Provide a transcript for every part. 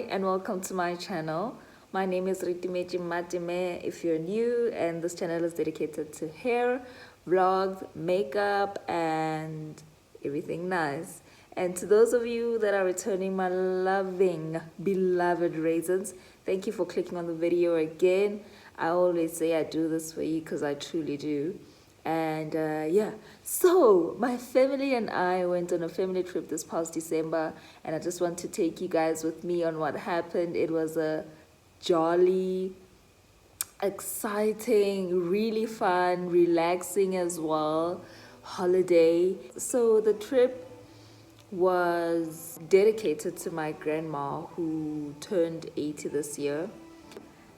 and welcome to my channel. My name is Ritimeji Matime if you're new, and this channel is dedicated to hair, vlogs, makeup, and everything nice. And to those of you that are returning, my loving, beloved Reisons, thank you for clicking on the video again. I always say I do this for you because I truly do. And yeah, so my family and I went on a family trip this past December, and I just want to take you guys with me on what happened. It was a jolly, exciting, really fun, relaxing as well holiday. So the trip was dedicated to my grandma who turned 80 this year.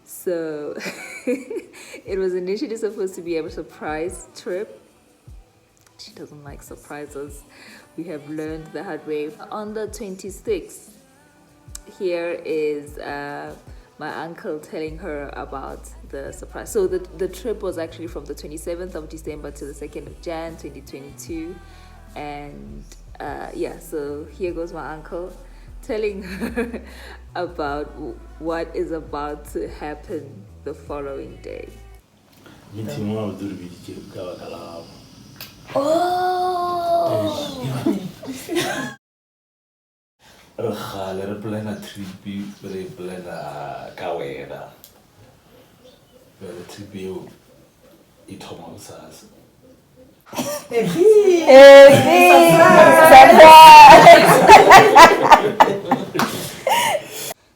So it was initially supposed to be a surprise trip. She doesn't like surprises. We have learned the hard way. On the 26th, here is my uncle telling her about the surprise. So the trip was actually from the 27th of December to the 2nd of Jan 2022. And yeah, so here goes my uncle telling her about what is about to happen the following day.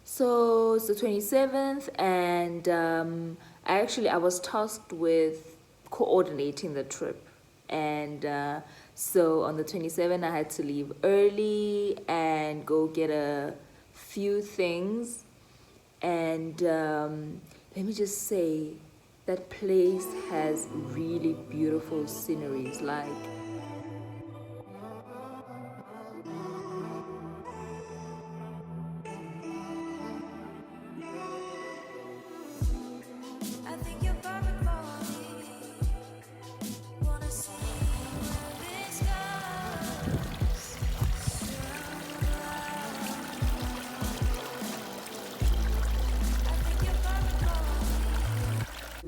So it's the 27th, and I was tasked with coordinating the trip. And so on the 27th, I had to leave early and go get a few things. And let me just say, that place has really beautiful sceneries. Like,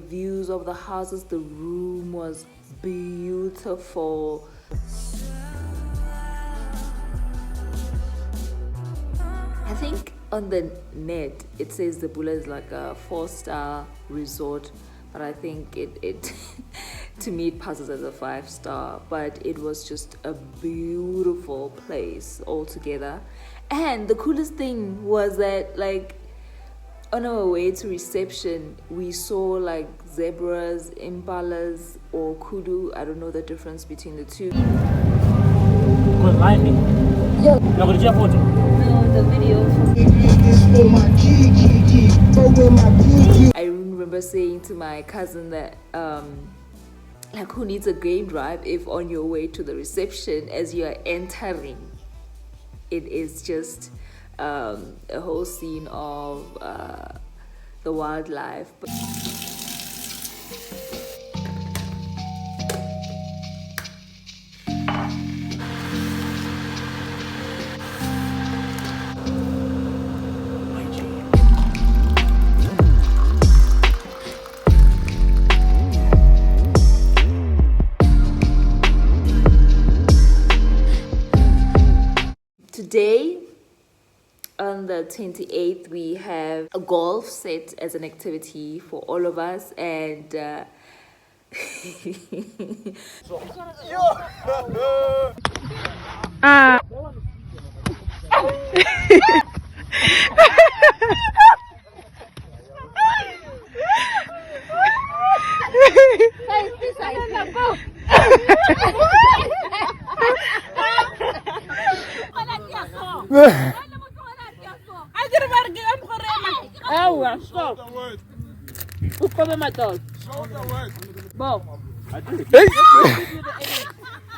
views of the houses, the room was beautiful. I think on the net it says Zebula is like a 4-star resort, but I think it to me it passes as a 5-star. But it was just a beautiful place altogether. And the coolest thing was that, like, on our way to reception, we saw like zebras, impalas, or kudu. I don't know the difference between the two. Yeah. No, the video. I remember saying to my cousin that like, who needs a game drive if on your way to the reception, as you are entering, it is just a whole scene of the wildlife. Today, on the 28th, we have a golf set as an activity for all of us, and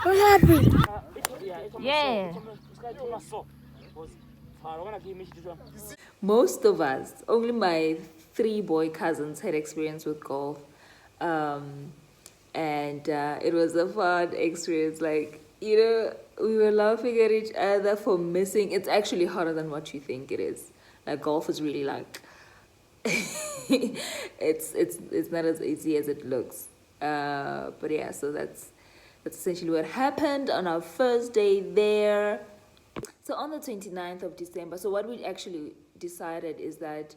What happened? yeah. Most of us, only my 3 boy cousins had experience with golf. And it was a fun experience. Like, you know, we were laughing at each other for missing. It's actually harder than what you think it is. Like golf is really like it's not as easy as it looks. But yeah, so that's essentially what happened on our first day there. So on the 29th of December, so what we actually decided is that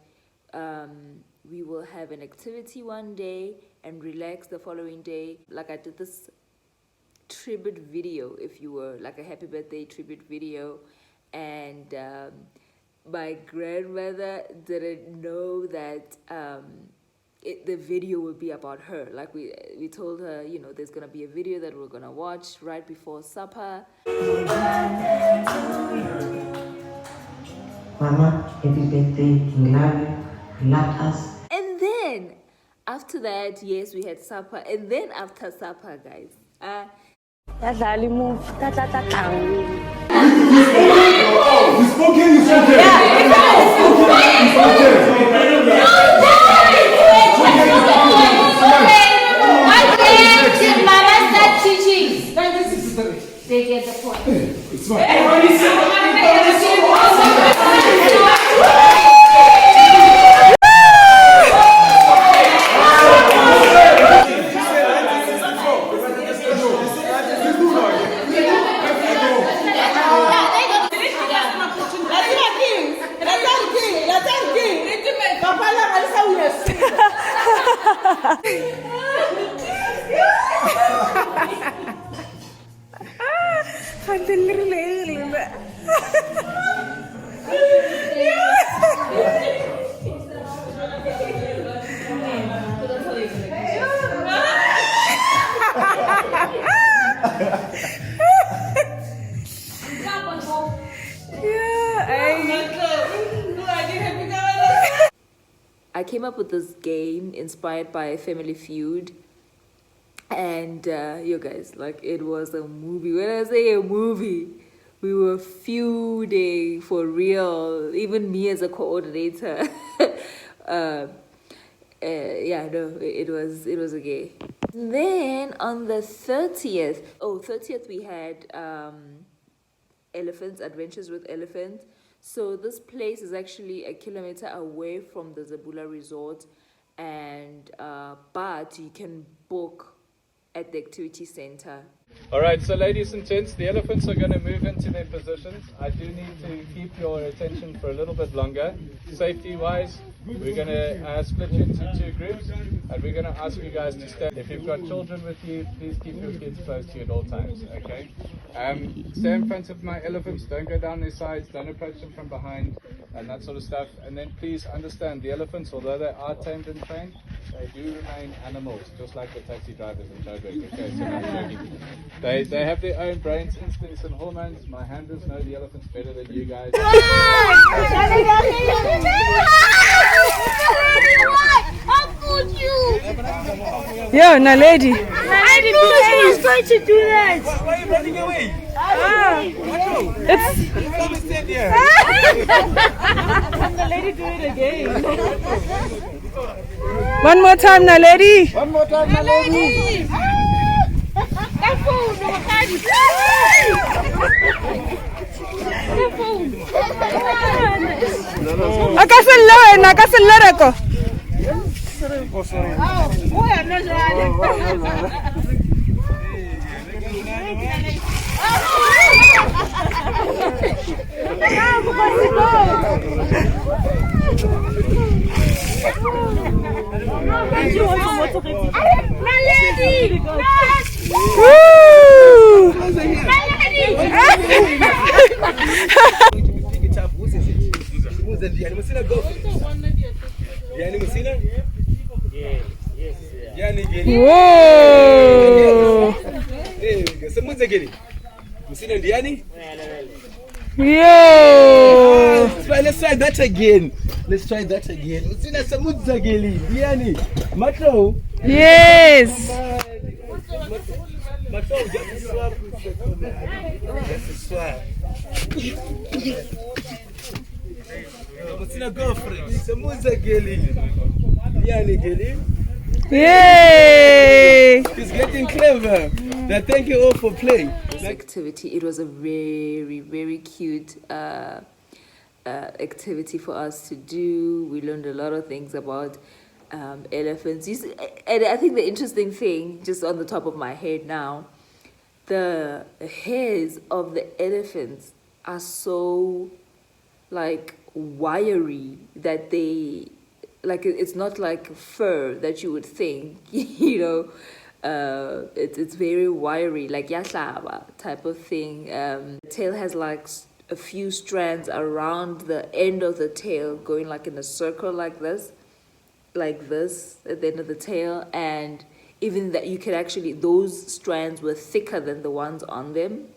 we will have an activity one day and relax the following day. Like I did this tribute video, if you were, like a happy birthday tribute video, and my grandmother didn't know that the video would be about her. Like we told her, you know, there's gonna be a video that we're gonna watch right before supper. Mama, happy birthday, we love you, we love us. And then after that, yes, we had supper, and then after supper, guys, they get the point. It's fine. I came up with this game inspired by Family Feud, and you guys, like, it was a movie. When I say a movie, we were feuding for real. Even me as a coordinator. Yeah, no, it was a game. Then on the 30th, we had elephants, adventures with elephants. So this place is actually 1 kilometer away from the Zebula resort, and but you can book at the activity center. All right, so ladies and gents, the elephants are going to move into their positions. I do need to keep your attention for a little bit longer. Safety-wise, we're going to split you into 2 groups, and we're going to ask you guys to stand. If you've got children with you, please keep your kids close to you at all times, okay? Stay in front of my elephants, don't go down their sides, don't approach them from behind, and that sort of stuff. And then please understand, the elephants, although they are tamed and trained, they do remain animals, just like the taxi drivers in Joburg, okay? So not joking. They have their own brains, instincts, and hormones. My handlers know the elephants better than you guys. Yo, Naledi. I didn't know she was going to do that. Why are you running away? Can the lady do it again? One more time, Naledi. One more time, Naledi. Akasellereko. Oh, sorry. Whoa! Yo! Let's try that again. Yes! Yay! He's getting clever. Now thank you all for playing. This activity, it was a very, very cute activity for us to do. We learned a lot of things about elephants. And I think the interesting thing, just on the top of my head now, the hairs of the elephants are so like wiry that they like it's not like fur that you would think, it's very wiry, like yahlaba type of thing. The tail has like a few strands around the end of the tail going like in a circle like this at the end of the tail, and even that you could actually, those strands were thicker than the ones on them,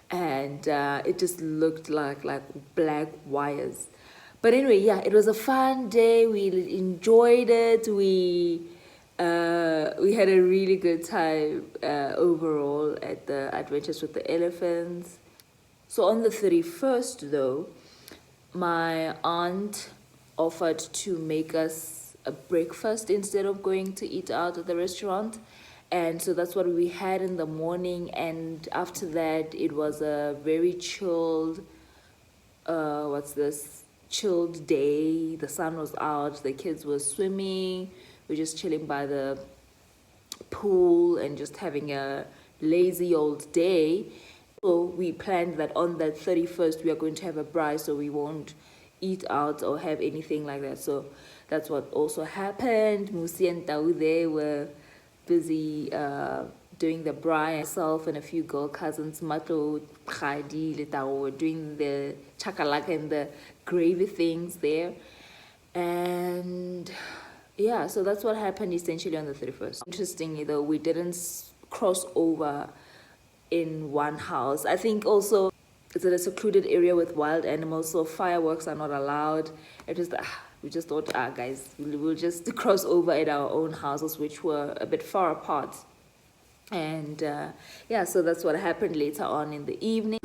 and it just looked like black wires. But anyway, yeah, it was a fun day. We enjoyed it. We had a really good time overall at the adventures with the elephants. So on the 31st, though, my aunt offered to make us a breakfast instead of going to eat out at the restaurant. And so that's what we had in the morning. And after that, it was a very chilled, chilled day. The sun was out, the kids were swimming. We're just chilling by the pool and just having a lazy old day. So we planned that on that 31st, we are going to have a braai, so we won't eat out or have anything like that. So that's what also happened. Musi and Tau there were busy doing the braai. Myself and a few girl cousins, Mato, Khadi, Letao, were doing the chakalaka and the gravy things there. And yeah, so that's what happened essentially on the 31st. Interestingly though, we didn't cross over in one house. I think also it's in a secluded area with wild animals, so fireworks are not allowed. We just thought, guys, we'll just cross over at our own houses, which were a bit far apart. And yeah, so that's what happened later on in the evening.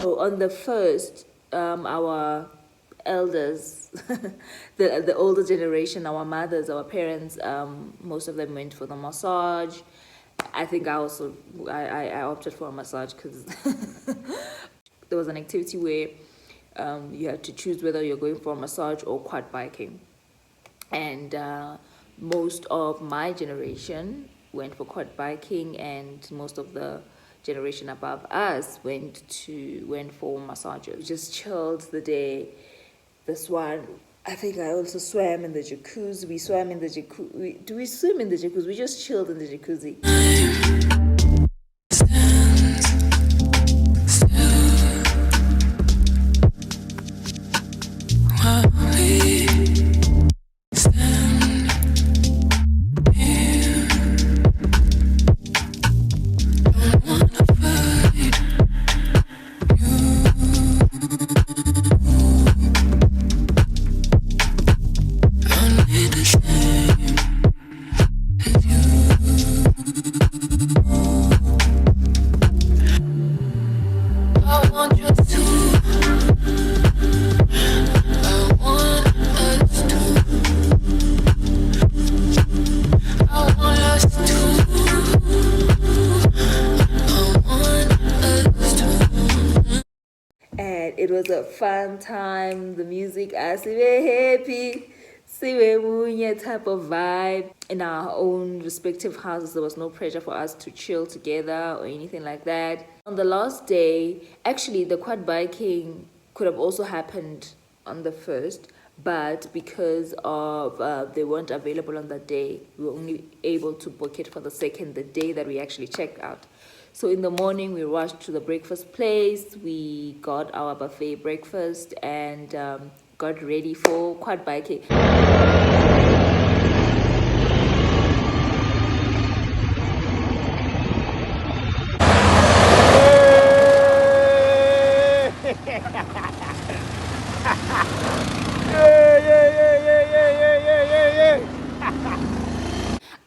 So on the first, our elders, the older generation, our mothers, our parents, most of them went for the massage. I think I opted for a massage because there was an activity where you had to choose whether you're going for a massage or quad biking. And most of my generation went for quad biking, and most of the generation above us went for massages. Just chilled the day. This one, I think I also swam in the jacuzzi. We swam in the jacuzzi. Do we swim in the jacuzzi? We just chilled in the jacuzzi. It was a fun time. The music, I see we're happy, see we're type of vibe. In our own respective houses, there was no pressure for us to chill together or anything like that. On the last day, actually, the quad biking could have also happened on the first, but because of they weren't available on that day, we were only able to book it for the second, the day that we actually checked out. So in the morning, we rushed to the breakfast place. We got our buffet breakfast and got ready for quad biking.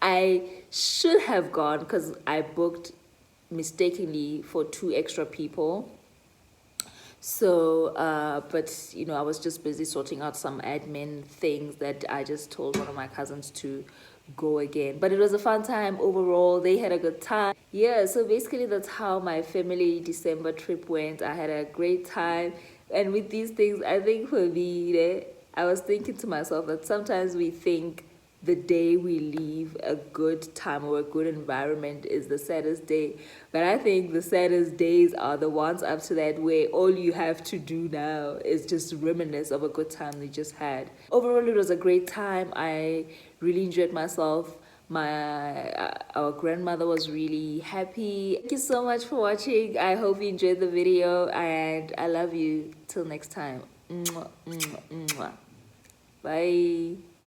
I should have gone because I booked mistakenly for 2 extra people. So, but you know, I was just busy sorting out some admin things that I just told one of my cousins to go again. But it was a fun time overall. They had a good time. Yeah, so basically that's how my family December trip went. I had a great time. And with these things, I think for me, I was thinking to myself that sometimes we think the day we leave a good time or a good environment is the saddest day. But I think the saddest days are the ones up to that where all you have to do now is just reminisce of a good time you just had. Overall, it was a great time. I really enjoyed myself. Our grandmother was really happy. Thank you so much for watching. I hope you enjoyed the video and I love you. Till next time. Mwah, mwah, mwah. Bye.